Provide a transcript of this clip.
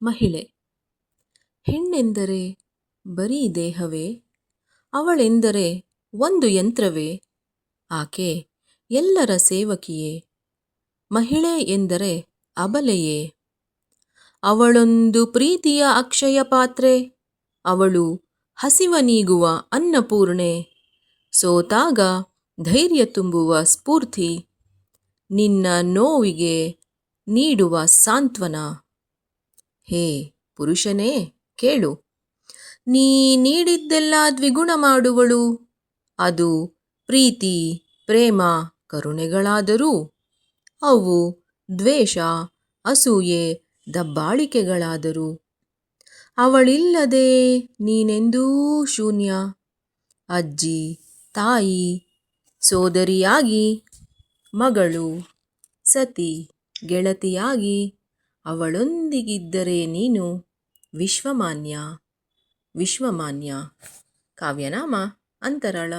ಮಹಿಳೆ. ಹೆಣ್ಣೆಂದರೆ ಬರೀ ದೇಹವೇ? ಅವಳೆಂದರೆ ಒಂದು ಯಂತ್ರವೇ? ಆಕೆ ಎಲ್ಲರ ಸೇವಕಿಯೇ? ಮಹಿಳೆ ಎಂದರೆ ಅಬಲೆಯೇ? ಅವಳೊಂದು ಪ್ರೀತಿಯ ಅಕ್ಷಯ ಪಾತ್ರೆ. ಅವಳು ಹಸಿವ ನೀಗುವ ಅನ್ನಪೂರ್ಣೆ. ಸೋತಾಗ ಧೈರ್ಯ ತುಂಬುವ ಸ್ಫೂರ್ತಿ. ನಿನ್ನ ನೋವಿಗೆ ನೀಡುವ ಸಾಂತ್ವನ. ಹೇ ಪುರುಷನೇ ಕೇಳು, ನೀ ನೀಡಿದ್ದೆಲ್ಲ ದ್ವಿಗುಣ ಮಾಡುವಳು. ಅದು ಪ್ರೀತಿ, ಪ್ರೇಮ, ಕರುಣೆಗಳಾದರೂ ಅವು ದ್ವೇಷ, ಅಸೂಯೆ, ದಬ್ಬಾಳಿಕೆಗಳಾದರು. ಅವಳಿಲ್ಲದೆ ನೀನೆಂದೂ ಶೂನ್ಯ. ಅಜ್ಜಿ, ತಾಯಿ, ಸೋದರಿಯಾಗಿ, ಮಗಳು, ಸತಿ, ಗೆಳತಿಯಾಗಿ ಅವಳೊಂದಿಗಿದ್ದರೆ ನೀನು ವಿಶ್ವಮಾನ್ಯ. ವಿಶ್ವಮಾನ್ಯ. ಕಾವ್ಯನಾಮ ಅಂತರಾಳ.